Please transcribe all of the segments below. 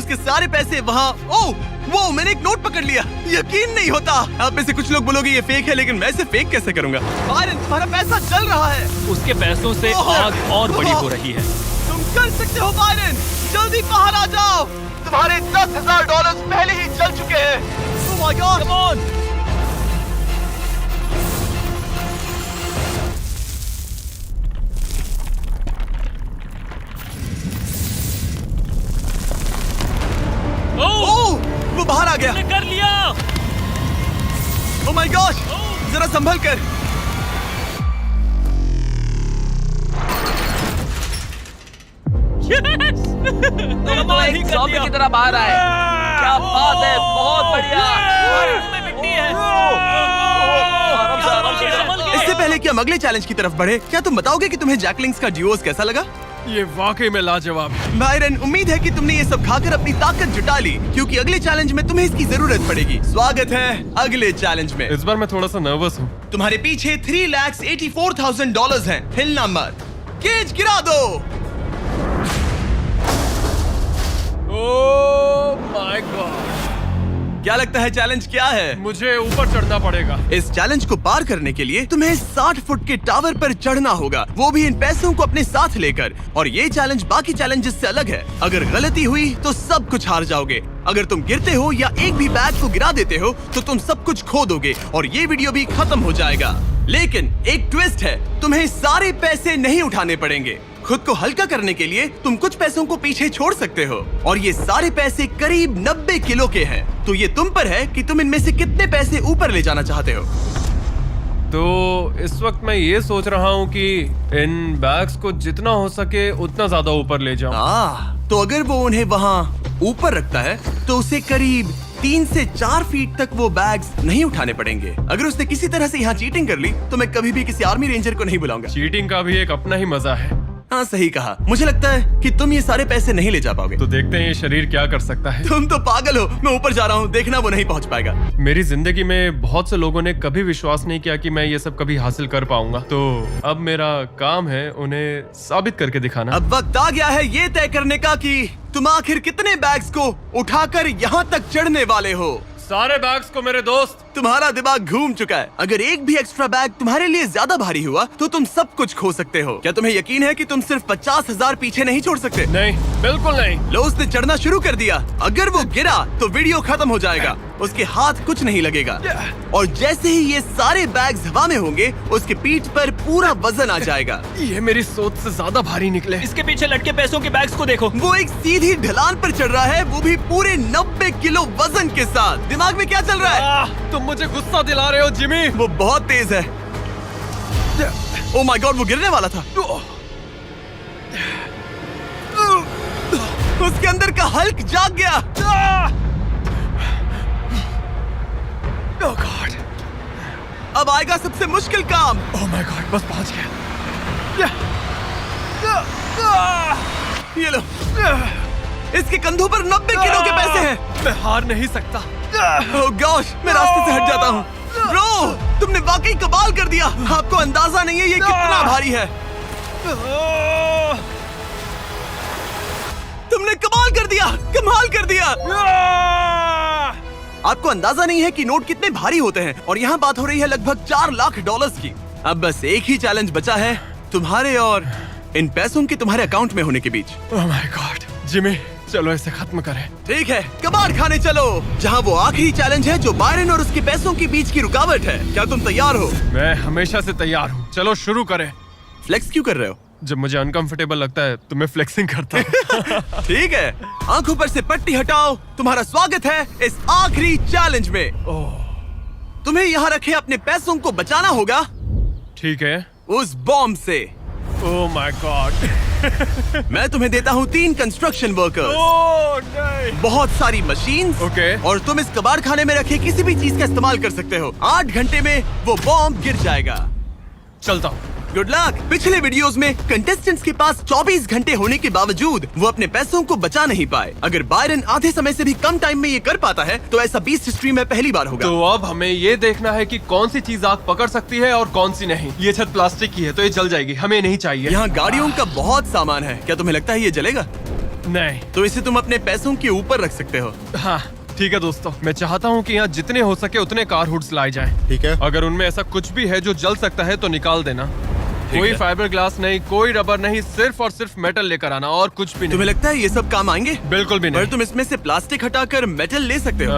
के सारे पैसे वहाँ। ओह वो मैंने एक नोट पकड़ लिया, यकीन नहीं होता। आप में से कुछ लोग बोलोगे ये फेक है, लेकिन मैं इसे फेक कैसे करूंगा? बायरन तुम्हारा पैसा जल रहा है। उसके पैसों से आग और बड़ी हो रही है। तुम कर सकते हो बायरन, जल्दी बाहर आ जाओ। तुम्हारे $10,000 पहले ही जल चुके हैं। Oh my god, come on. Oh वो बाहर आ गया। कर लिया। ओह माय गॉड, जरा संभल कर। दोनों एक ज़ॉम्बी की तरह बाहर आए। क्या बात है, बहुत बढ़िया। इससे पहले कि हम अगले चैलेंज की तरफ बढ़े, क्या तुम बताओगे कि तुम्हें जैकलिंग्स का ड्यूओस कैसा लगा? ये वाकई में लाजवाब है। बायरन, उम्मीद है कि तुमने ये सब खाकर अपनी ताकत जुटा ली, क्योंकि अगले चैलेंज में तुम्हें इसकी जरूरत पड़ेगी। स्वागत है अगले चैलेंज में। इस बार मैं थोड़ा सा नर्वस हूँ। तुम्हारे पीछे $3,84,000 हैं। हिलना मत। केज गिरा दो। ओह माय गॉड, क्या लगता है चैलेंज क्या है? मुझे ऊपर चढ़ना पड़ेगा। इस चैलेंज को पार करने के लिए तुम्हें 60 फुट के टावर पर चढ़ना होगा, वो भी इन पैसों को अपने साथ लेकर। और ये चैलेंज बाकी चैलेंजेस से अलग है। अगर गलती हुई तो सब कुछ हार जाओगे। अगर तुम गिरते हो या एक भी बैग को गिरा देते हो तो तुम सब कुछ खो दोगे और ये वीडियो भी खत्म हो जाएगा। लेकिन एक ट्विस्ट है, तुम्हें सारे पैसे नहीं उठाने पड़ेंगे। खुद को हल्का करने के लिए तुम कुछ पैसों को पीछे छोड़ सकते हो, और ये सारे पैसे करीब 90 किलो के हैं। तो ये तुम पर है कि तुम इनमें से कितने पैसे ऊपर ले जाना चाहते हो। तो इस वक्त मैं ये सोच रहा हूँ कि इन बैग्स को जितना हो सके उतना ज्यादा ऊपर ले जाऊं। तो अगर वो उन्हें वहाँ ऊपर रखता है तो उसे करीब 3 से 4 फीट तक वो बैग्स नहीं उठाने पड़ेंगे। अगर उसने किसी तरह से यहाँ चीटिंग कर ली तो मैं कभी भी किसी आर्मी रेंजर को नहीं बुलाऊंगा। चीटिंग का भी एक अपना ही मजा है। हाँ सही कहा। मुझे लगता है कि तुम ये सारे पैसे नहीं ले जा पाओगे। तो देखते हैं ये शरीर क्या कर सकता है। तुम तो पागल हो। मैं ऊपर जा रहा हूँ, देखना वो नहीं पहुँच पाएगा। मेरी जिंदगी में बहुत से लोगों ने कभी विश्वास नहीं किया कि मैं ये सब कभी हासिल कर पाऊंगा। तो अब मेरा काम है उन्हें साबित करके दिखाना। अब वक्त आ गया है ये तय करने का कि तुम आखिर कितने बैग्स को उठाकर यहाँ तक चढ़ने वाले हो। सारे बैग्स को मेरे दोस्त। तुम्हारा दिमाग घूम चुका है। अगर एक भी एक्स्ट्रा बैग तुम्हारे लिए ज्यादा भारी हुआ तो तुम सब कुछ खो सकते हो। क्या तुम्हें यकीन है कि तुम सिर्फ 50,000 पीछे नहीं छोड़ सकते? नहीं, बिल्कुल नहीं। लो, उसने चढ़ना शुरू कर दिया। अगर वो गिरा तो वीडियो खत्म हो जाएगा। उसके हाथ कुछ नहीं लगेगा, और जैसे ही ये सारे बैग्स हवा में होंगे उसके पीठ पर पूरा वजन आ जाएगा। ये मेरी सोच से ज्यादा भारी निकले। इसके पीछे लटके पैसों के बैग्स को देखो। वो एक सीधी ढलान पर चढ़ रहा है, वो भी पूरे 90 किलो वजन के साथ। दिमाग में क्या चल रहा है? तुम मुझे गुस्सा दिला रहे हो जिमी। वो बहुत तेज है। ओह माय गॉड, वो गिरने वाला था। उसके अंदर का हल्क जाग गया। ओह गॉड, अब आएगा सबसे मुश्किल काम। ओह माय गॉड, बस पहुंच गया। ये लो, इसके कंधों पर 90 किलो के पैसे हैं। मैं हार नहीं सकता। ओह गॉश, मैं रास्ते से हट जाता हूँ। ब्रो, तुमने वाकई कमाल कर दिया। आपको अंदाजा नहीं है ये कितना भारी है। तुमने कमाल कर दिया, कमाल कर दिया। आपको अंदाजा नहीं है कि नोट कितने भारी होते हैं, और यहाँ बात हो रही है लगभग $4 लाख की। अब बस एक ही चैलेंज बचा है, तुम्हारे और इन पैसों के तुम्हारे अकाउंट में होने के बीच। ओह माय गॉड, जिमी चलो इसे खत्म करें। ठीक है, कबाड़ खाने चलो, जहाँ वो आखिरी चैलेंज है जो बायरन और उसके पैसों के बीच की रुकावट है। क्या तुम तैयार हो? मैं हमेशा से तैयार हूँ। चलो शुरू करें। फ्लेक्स क्यों कर रहे हो? जब मुझे अनकंफर्टेबल लगता है तो मैं फ्लेक्सिंग करता हूँ। ठीक है, आंखों पर से पट्टी हटाओ। तुम्हारा स्वागत है इस आखिरी चैलेंज में। तुम्हें यहाँ रखे अपने पैसों को बचाना होगा। ठीक है। उस बॉम्ब से। ओह माय गॉड। मैं तुम्हें देता हूँ 3 कंस्ट्रक्शन वर्कर्स, ओह नहीं। बहुत सारी मशीन्स, ओके। और तुम इस कबाड़ खाने में रखे किसी भी चीज का इस्तेमाल कर सकते हो। 8 घंटे में वो बॉम्ब गिर जाएगा। चलता हूँ। Good luck. पिछले वीडियोस में कंटेस्टेंट्स के पास 24 घंटे होने के बावजूद वो अपने पैसों को बचा नहीं पाए। अगर बायरन आधे समय से भी कम टाइम में ये कर पाता है तो ऐसा बीस्ट हिस्ट्री में पहली बार होगा। तो अब हमें ये देखना है कि कौन सी चीज आग पकड़ सकती है और कौन सी नहीं। ये छत प्लास्टिक की है तो ये जल जाएगी, हमें नहीं चाहिए। यहाँ गाड़ियों का बहुत सामान है। क्या तुम्हें लगता है ये जलेगा? नहीं। तो इसे तुम अपने पैसों के ऊपर रख सकते हो। हाँ ठीक है दोस्तों, मैं चाहता हूँ कि यहाँ जितने हो सके उतने कार हुड्स लाए जाएं। ठीक है। अगर उनमें ऐसा कुछ भी है जो जल सकता है तो निकाल देना। कोई है। फाइबर ग्लास नहीं, कोई रबर नहीं, सिर्फ और सिर्फ मेटल लेकर आना और कुछ भी नहीं। तुम्हें लगता है ये सब काम आएंगे? बिल्कुल भी पर नहीं। तुम इसमें से प्लास्टिक हटाकर मेटल ले सकते हो।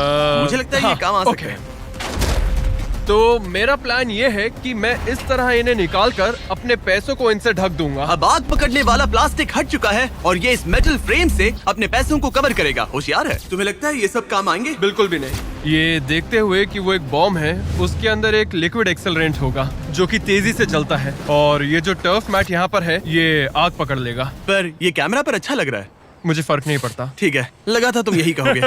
मुझे लगता है ये हाँ, काम आ सकता ओके। है। तो मेरा प्लान ये है कि मैं इस तरह इन्हें निकाल कर अपने पैसों को इनसे ढक दूंगा। अब आग पकड़ने वाला प्लास्टिक हट चुका है और ये इस मेटल फ्रेम से अपने पैसों को कवर करेगा। होशियार है। तुम्हें लगता है ये सब काम आएंगे? बिल्कुल भी नहीं। ये देखते हुए कि वो एक बॉम्ब है, उसके अंदर एक लिक्विड एक्सेलरेंट होगा जो कि तेजी से जलता है, और ये जो टर्फ मैट यहाँ पर है ये आग पकड़ लेगा। पर ये कैमरा पर अच्छा लग रहा है। मुझे फर्क नहीं पड़ता। ठीक है, लगा था तुम यही कहोगे।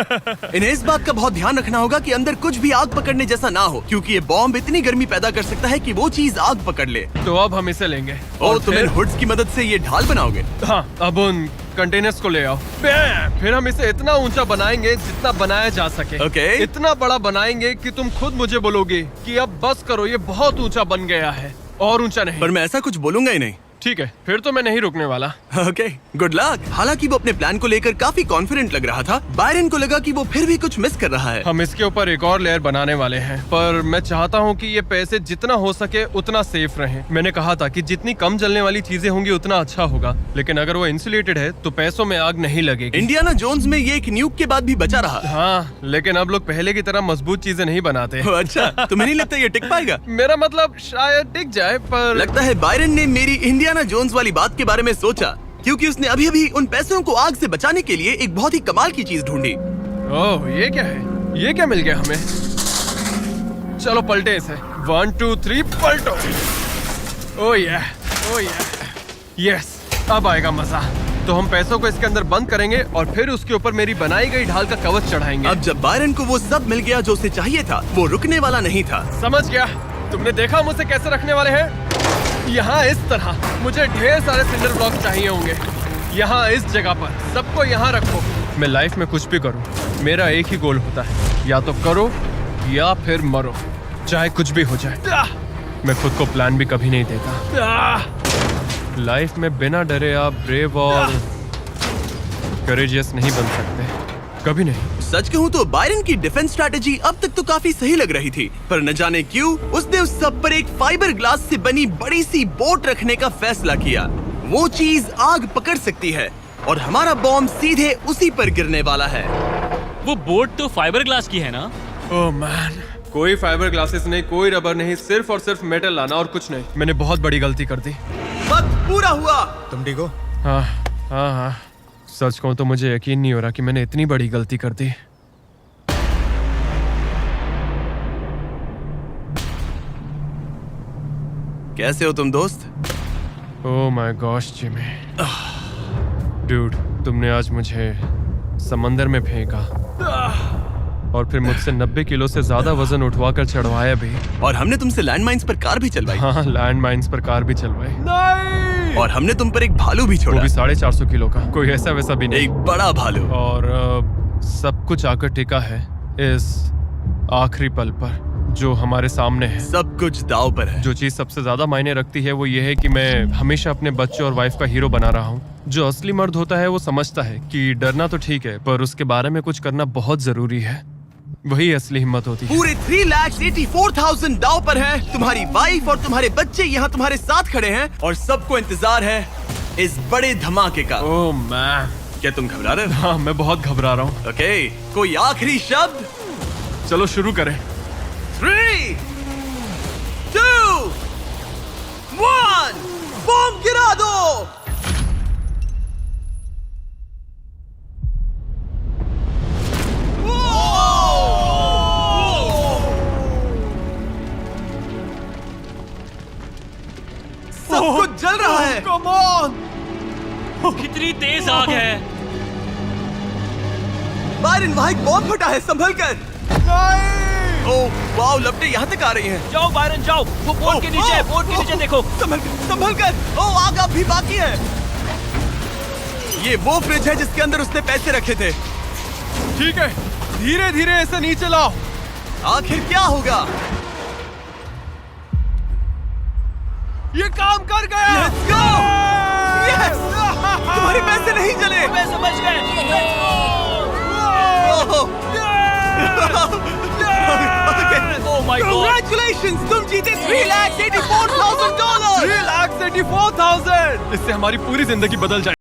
इन्हें इस बात का बहुत ध्यान रखना होगा कि अंदर कुछ भी आग पकड़ने जैसा ना हो, क्योंकि ये बॉम्ब इतनी गर्मी पैदा कर सकता है कि वो चीज आग पकड़ ले। तो अब हम इसे लेंगे और तुम इन फिर हुड्स की मदद से ये ढाल बनाओगे। हाँ, अब उन कंटेनर्स को ले आओ। फिर हम इसे इतना ऊंचा बनाएंगे जितना बनाया जा सके। ओके। इतना बड़ा बनाएंगे कि तुम खुद मुझे बोलोगे कि अब बस करो, ये बहुत ऊंचा बन गया है, और ऊंचा नहीं। पर मैं ऐसा कुछ बोलूंगा ही नहीं। ठीक है, फिर तो मैं नहीं रुकने वाला। Okay, good luck. हालांकि वो अपने प्लान को लेकर काफी कॉन्फिडेंट लग रहा था, बायरन को लगा कि वो फिर भी कुछ मिस कर रहा है। हम इसके ऊपर एक और लेयर बनाने वाले हैं, पर मैं चाहता हूँ कि ये पैसे जितना हो सके उतना सेफ रहें। मैंने कहा था कि जितनी कम जलने वाली चीजें होंगी उतना अच्छा होगा, लेकिन अगर वो इंसुलेटेड है तो पैसों में आग नहीं लगेगी। इंडियाना जोन्स में ये एक न्यूक के बाद भी बचा रहा। हाँ, लेकिन अब लोग पहले की तरह मजबूत चीजें नहीं बनाते। अच्छा, तुम्हें नहीं लगता ये टिक पाएगा? मेरा मतलब शायद टिक जाए, पर लगता है बायरन ने मेरी इंडियाना जोन्स वाली बात के बारे में सोचा, क्योंकि उसने अभी अभी उन पैसों को आग से बचाने के लिए एक बहुत ही कमाल की चीज ढूंढी। ओह, ये क्या है? ये क्या मिल गया हमें? चलो पलटे इसे। 1 2 3 पलटो। ओह या, यस, अब आएगा मजा। तो हम पैसों को इसके अंदर बंद करेंगे और फिर उसके ऊपर मेरी बनाई गई ढाल का कवच चढ़ाएंगे। अब जब बायरन को वो सब मिल गया जो उसे चाहिए था, वो रुकने वाला नहीं था। समझ गया। तुमने देखा हम उसे कैसे रखने वाले हैं? यहाँ इस तरह। मुझे ढेर सारे सिंडर ब्लॉक चाहिए होंगे। यहाँ इस जगह पर सबको यहाँ रखो। मैं लाइफ में कुछ भी करूँ, मेरा एक ही गोल होता है, या तो करो या फिर मरो, चाहे कुछ भी हो जाए। मैं खुद को प्लान भी कभी नहीं देता। लाइफ में बिना डरे आप ब्रेव और करेजियस नहीं बन सकते, कभी नहीं। सच कहूँ तो बायरन की डिफेंस स्ट्रैटेजी अब तक तो काफी सही लग रही थी, पर न जाने क्यों उसने उस सब पर एक फाइबर ग्लास से बनी बड़ी सी बोट रखने का फैसला किया। वो चीज आग पकड़ सकती है और हमारा बॉम्ब सीधे उसी पर गिरने वाला है। वो बोट तो फाइबर ग्लास की है ना? ओह मैन, कोई फाइबर ग्लासेस नहीं, कोई रबर नहीं, सिर्फ और सिर्फ मेटल लाना और कुछ नहीं। मैंने बहुत बड़ी गलती कर दी। वक्त पूरा हुआ। तुम ठीक हो? हाँ, सच कहूं तो मुझे यकीन नहीं हो रहा कि मैंने इतनी बड़ी गलती कर दी। कैसे हो तुम दोस्त? Oh my gosh Jimmy, dude, तुमने आज मुझे समंदर में फेंका और फिर मुझसे 90 किलो से ज्यादा वजन उठवाकर चढ़वाया भी। और हमने तुमसे लैंडमाइंस पर कार भी चलवाई। हाँ, लैंड माइन्स पर कार भी चलवाई। नहीं! और हमने तुम पर एक भालू भी वो छोड़ा। भी 450 किलो का, कोई ऐसा वैसा भी नहीं। एक बड़ा भालू। और सब कुछ आकर टिका है इस आखिरी पल पर जो हमारे सामने है। सब कुछ दाव पर है। जो चीज सबसे ज्यादा मायने रखती है वो ये है कि मैं हमेशा अपने बच्चे और वाइफ का हीरो बना रहा हूँ। जो असली मर्द होता है वो समझता है कि डरना तो ठीक है, पर उसके बारे में कुछ करना बहुत जरूरी है। वही असली हिम्मत होती है। पूरे 3,84,000 दाव पर है। तुम्हारी वाइफ और तुम्हारे बच्चे यहाँ तुम्हारे साथ खड़े हैं और सबको इंतजार है इस बड़े धमाके का। ओह मैन, क्या तुम घबरा रहे हो? हाँ, मैं बहुत घबरा रहा हूँ। ओके, कोई आखिरी शब्द? चलो शुरू करें। 3, 2, 1, बॉम्ब गिरा दो। सब कुछ जल रहा है। Come on! कितनी तेज आग है। बायरन, वहाँ एक बॉम्ब फटा है, संभल कर। ओह वाओ, लपटें यहाँ तक आ रही हैं। जाओ बायरन जाओ, वो बोट के नीचे है, बोट के नीचे देखो। संभल कर। ओह, आग अब भी बाकी है। ये वो फ्रिज है जिसके अंदर उसने पैसे रखे थे। ठीक है, धीरे धीरे इसे नीचे लाओ। आखिर क्या होगा? ये काम कर गया। Let's go! Yes! तुम्हारे पैसे नहीं चले। पैसे बच गए। Oh my God! Congratulations, तुम जीते $3,84,000। $3,84,000। इससे हमारी पूरी जिंदगी बदल जाए।